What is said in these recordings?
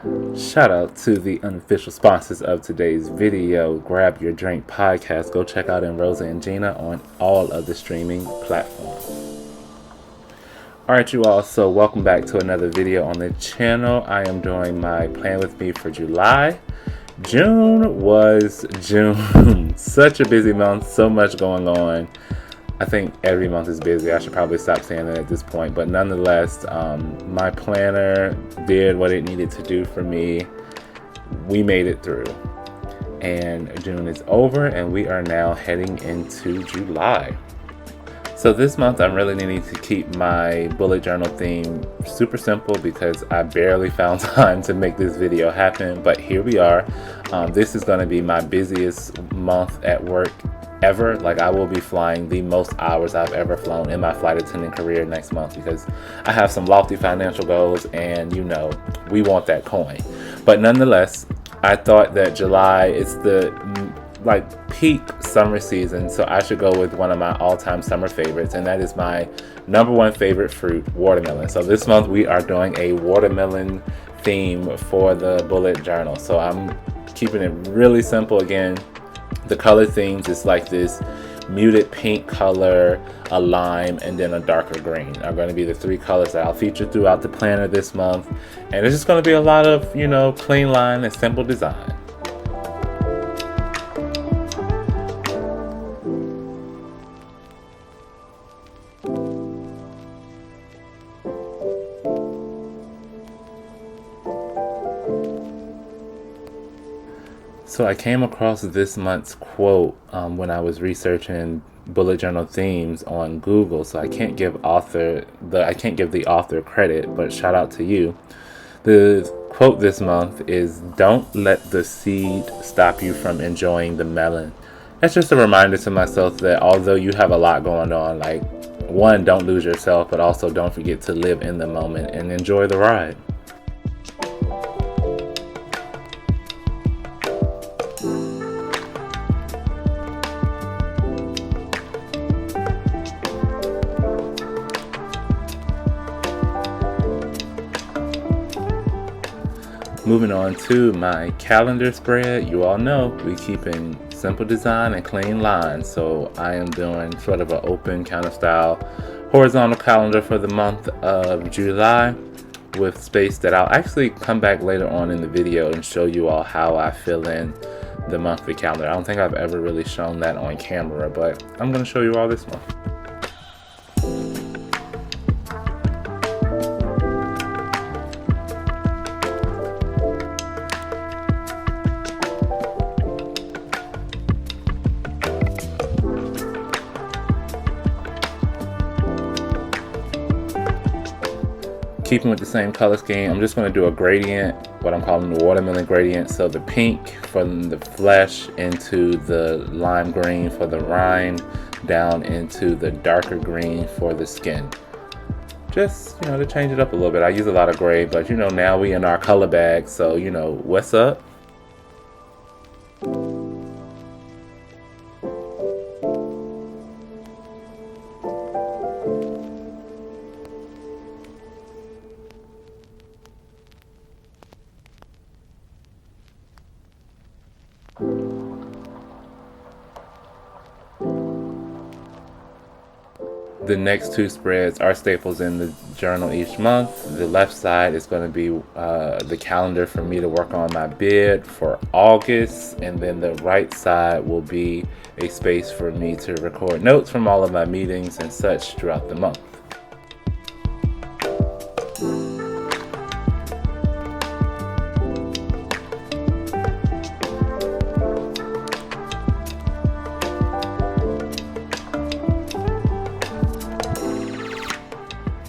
Shout out to the unofficial sponsors of today's video, Grab Your Drink Podcast. Go check out Rosa and Gina on all of the streaming platforms. Alright you all, so welcome back to another video on the channel. I am doing my plan with me for July. June was June. Such a busy month, so much going on. I think every month is busy. I should probably stop saying that at this point. But nonetheless, my planner did what it needed to do for me. We made it through. And June is over and we are now heading into July. So this month I'm really needing to keep my bullet journal theme super simple because I barely found time to make this video happen. But here we are. This is going to be my busiest month at work ever. Like, I will be flying the most hours I've ever flown in my flight attendant career next month because I have some lofty financial goals and we want that coin. But nonetheless, I thought that July is the peak summer season, so I should go with one of my all-time summer favorites, and that is my number one favorite fruit, watermelon. So this month we are doing a watermelon theme for the bullet journal. So I'm keeping it really simple again. The color themes is like this muted pink color, a lime, and then a darker green are going to be the three colors that I'll feature throughout the planner this month. And it's just going to be a lot of, clean line and simple design. So I came across this month's quote when I was researching bullet journal themes on Google. So I can't give the author credit, but shout out to you. The quote this month is, "Don't let the seed stop you from enjoying the melon." That's just a reminder to myself that although you have a lot going on, one, don't lose yourself, but also don't forget to live in the moment and enjoy the ride. Moving on to my calendar spread, you all know we keep in simple design and clean lines. So I am doing sort of an open kind of style horizontal calendar for the month of July with space that I'll actually come back later on in the video and show you all how I fill in the monthly calendar. I don't think I've ever really shown that on camera, but I'm going to show you all this month. Keeping with the same color scheme, I'm just going to do a gradient, what I'm calling the watermelon gradient. So the pink from the flesh into the lime green for the rind, down into the darker green for the skin. Just, to change it up a little bit. I use a lot of gray, but now we in our color bag, so what's up? The next two spreads are staples in the journal each month. The left side is going to be the calendar for me to work on my bid for August, and then the right side will be a space for me to record notes from all of my meetings and such throughout the month.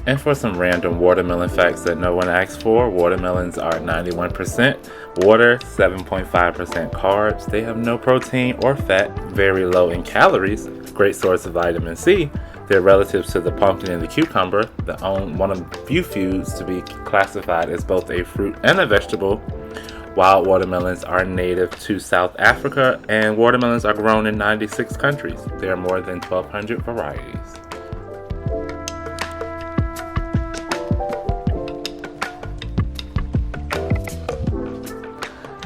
And for some random watermelon facts that no one asked for, watermelons are 91% water, 7.5% carbs. They have no protein or fat, very low in calories, great source of vitamin C. They're relatives to the pumpkin and the cucumber, one of few foods to be classified as both a fruit and a vegetable. Wild watermelons are native to South Africa, and watermelons are grown in 96 countries. There are more than 1,200 varieties.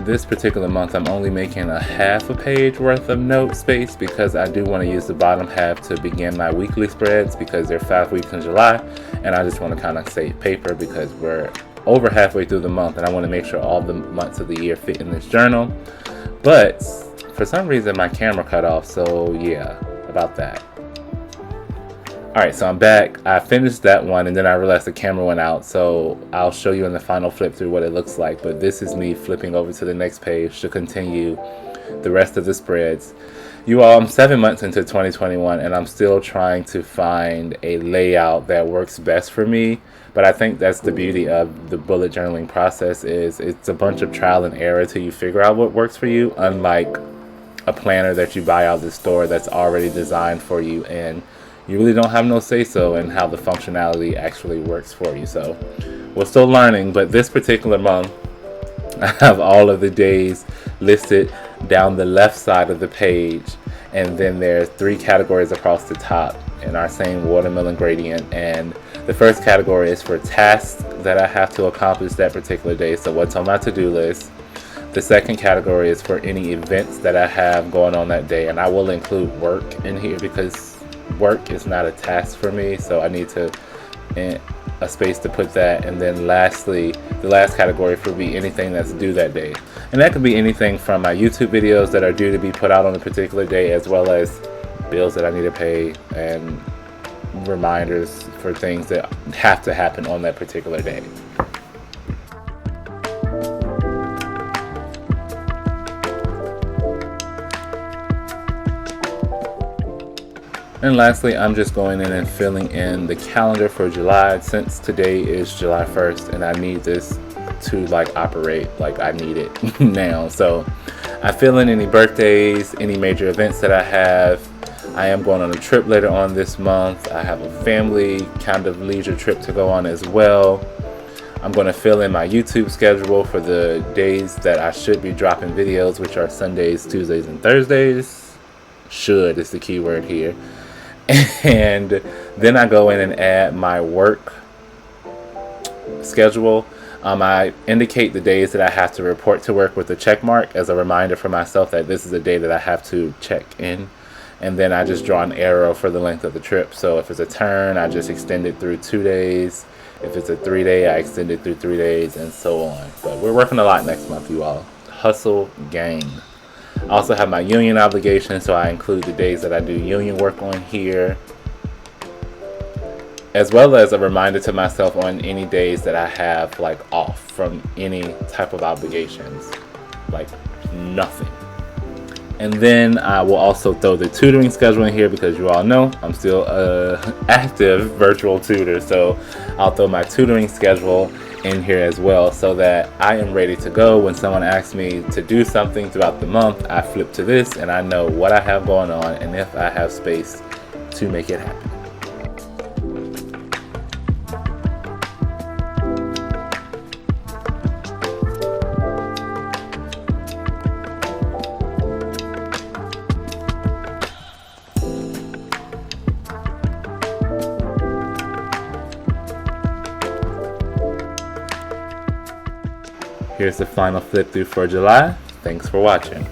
this particular month I'm only making a half a page worth of note space because I do want to use the bottom half to begin my weekly spreads because they're 5 weeks in July, and I just want to kind of save paper because we're over halfway through the month and I want to make sure all the months of the year fit in this journal. But for some reason my camera cut off, so yeah, about that. Alright, so I'm back. I finished that one and then I realized the camera went out, so I'll show you in the final flip through what it looks like. But this is me flipping over to the next page to continue the rest of the spreads. You all, I'm 7 months into 2021 and I'm still trying to find a layout that works best for me. But I think that's the beauty of the bullet journaling process, is it's a bunch of trial and error till you figure out what works for you, unlike a planner that you buy out of the store that's already designed for you and you really don't have no say-so in how the functionality actually works for you. So we're still learning, but this particular month I have all of the days listed down the left side of the page, and then there's 3 categories across the top in our same watermelon gradient. And the first category is for tasks that I have to accomplish that particular day, so what's on my to-do list. The second category is for any events that I have going on that day, and I will include work in here because work is not a task for me, so I need to a space to put that. And then lastly, the last category would be anything that's due that day, and that could be anything from my YouTube videos that are due to be put out on a particular day, as well as bills that I need to pay and reminders for things that have to happen on that particular day. And lastly, I'm just going in and filling in the calendar for July, since today is July 1st and I need this to operate like I need it now. So I fill in any birthdays, any major events that I have. I am going on a trip later on this month. I have a family kind of leisure trip to go on as well. I'm going to fill in my YouTube schedule for the days that I should be dropping videos, which are Sundays, Tuesdays, and Thursdays. Should is the key word here. And then I go in and add my work schedule. I indicate the days that I have to report to work with a check mark as a reminder for myself that this is a day that I have to check in. And then I just draw an arrow for the length of the trip. So if it's a turn, I just extend it through 2 days. If it's a 3-day, I extend it through 3 days, and so on. But we're working a lot next month, you all. Hustle gang. I also have my union obligation, so I include the days that I do union work on here, as well as a reminder to myself on any days that I have off from any type of obligations, nothing. And then I will also throw the tutoring schedule in here because you all know I'm still active virtual tutor, so I'll throw my tutoring schedule in here as well, so that I am ready to go when someone asks me to do something throughout the month. I flip to this and I know what I have going on and if I have space to make it happen. Here's the final flip through for July. Thanks for watching.